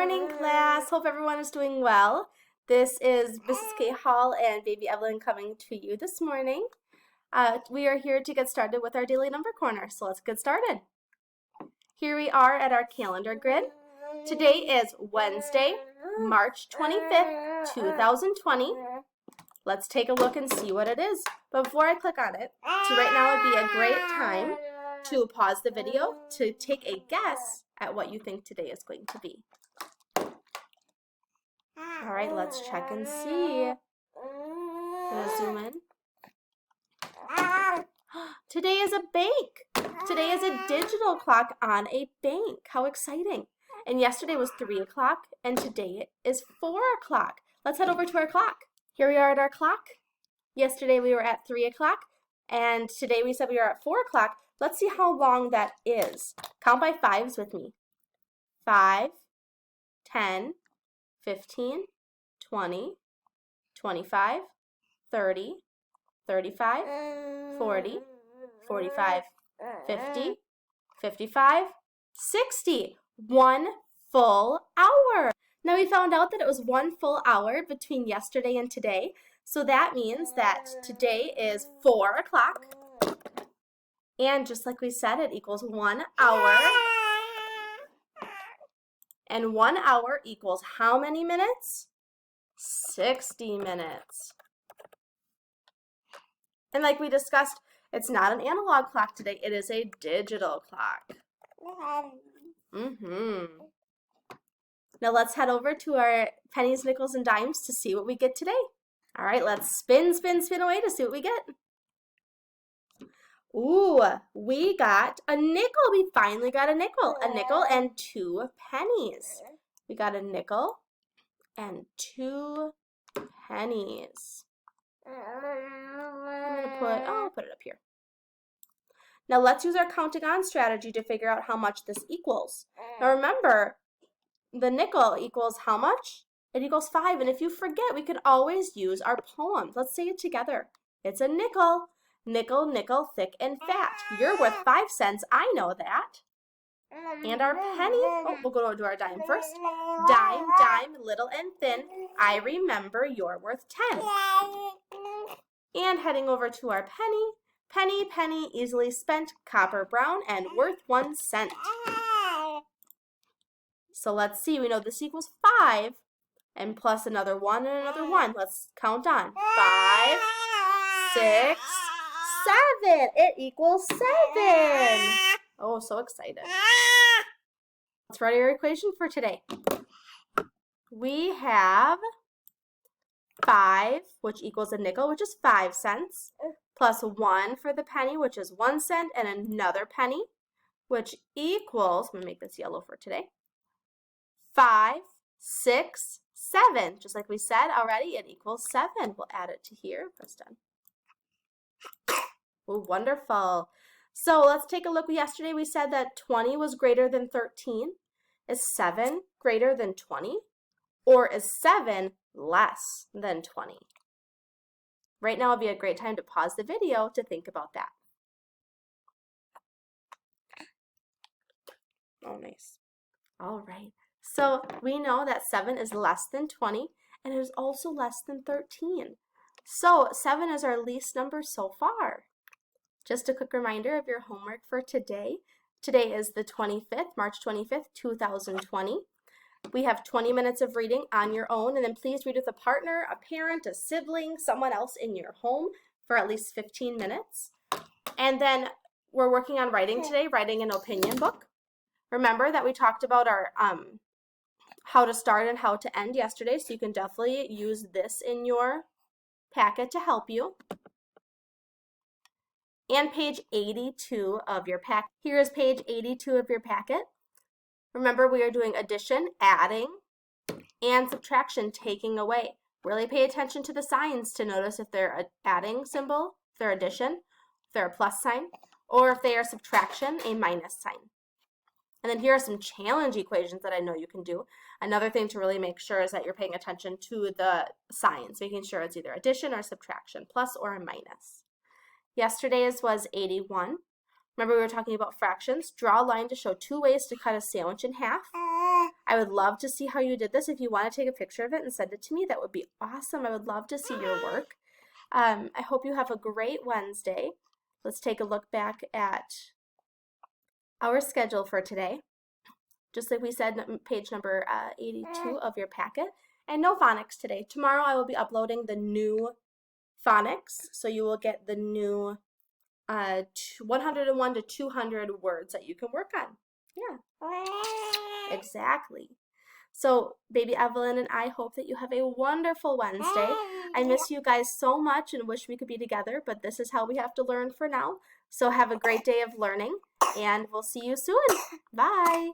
morning, class. Hope everyone is doing well. This is Mrs. K. Hall and baby Evelyn coming to you this morning. We are here to get started with our daily number corner, so let's get started. Here we are at our calendar grid. Today is Wednesday, March 25th, 2020. Let's take a look and see what it is. But before I click on it, so right now would be a great time to pause the video to take a guess at what you think today is going to be. All right, let's check and see. I'm gonna zoom in. Today is a bank. Today is a digital clock on a bank. How exciting. And yesterday was 3 o'clock, and today is 4 o'clock. Let's head over to our clock. Here we are at our clock. Yesterday we were at 3 o'clock, and today we said we are at 4 o'clock. Let's see how long that is. Count by fives with me. 5, 10, 15, 20, 25, 30, 35, 40, 45, 50, 55, 60. 1 full hour. Now we found out that it was 1 full hour between yesterday and today. So that means that today is 4 o'clock. And just like we said, it equals 1 hour. And 1 hour equals how many minutes? 60 minutes. And like we discussed, it's not an analog clock today. It is a digital clock. Now let's head over to our pennies, nickels, and dimes to see what we get today. All right, let's spin, spin, spin away to see what we get. Ooh, we got a nickel. We finally got a nickel and 2 pennies. We got a nickel and 2 pennies. I'll put it up here. Now let's use our counting on strategy to figure out how much this equals. Now remember, the nickel equals how much? It equals 5, and if you forget, we can always use our poem. Let's say it together. It's a nickel. Nickel, nickel, thick and fat. You're worth 5 cents, I know that. And our penny, we'll go to our dime first. Dime, dime, little and thin. I remember you're worth 10. And heading over to our penny. Penny, penny, easily spent, copper brown, and worth 1 cent. So let's see, we know this equals 5, and plus another 1 and another 1. Let's count on. 5, 6, 7. It equals 7. Oh, so excited. Let's write our equation for today. We have 5, which equals a nickel, which is 5 cents, plus 1 for the penny, which is 1 cent, and another penny, which equals, I'm going to make this yellow for today, 5, 6, 7. Just like we said already, it equals 7. We'll add it to here. Press done. Oh, wonderful. So let's take a look. Yesterday we said that 20 was greater than 13. Is 7 greater than 20? Or is 7 less than 20? Right now would be a great time to pause the video to think about that. Oh, nice. All right. So we know that 7 is less than 20, and it is also less than 13. So 7 is our least number so far. Just a quick reminder of your homework for today. Today is the 25th, March 25th, 2020. We have 20 minutes of reading on your own, and then please read with a partner, a parent, a sibling, someone else in your home for at least 15 minutes. And then we're working on writing today, writing an opinion book. Remember that we talked about our how to start and how to end yesterday, so you can definitely use this in your packet to help you. And page 82 of your packet. Here is page 82 of your packet. Remember, we are doing addition, adding, and subtraction, taking away. Really pay attention to the signs to notice if they're an adding symbol, if they're addition, if they're a plus sign, or if they are subtraction, a minus sign. And then here are some challenge equations that I know you can do. Another thing to really make sure is that you're paying attention to the signs, making sure it's either addition or subtraction, plus or a minus. Yesterday's was 81. Remember we were talking about fractions? Draw a line to show 2 ways to cut a sandwich in half. I would love to see how you did this. If you want to take a picture of it and send it to me, that would be awesome. I would love to see your work. I hope you have a great Wednesday. Let's take a look back at our schedule for today. Just like we said, page number 82 of your packet. And no phonics today. Tomorrow I will be uploading the new phonics, so you will get the new 101 to 200 words that you can work on. Yeah, exactly. So baby Evelyn and I hope that you have a wonderful Wednesday. I miss you guys so much and wish we could be together, but this is how we have to learn for now. So have a great day of learning, and we'll see you soon. Bye.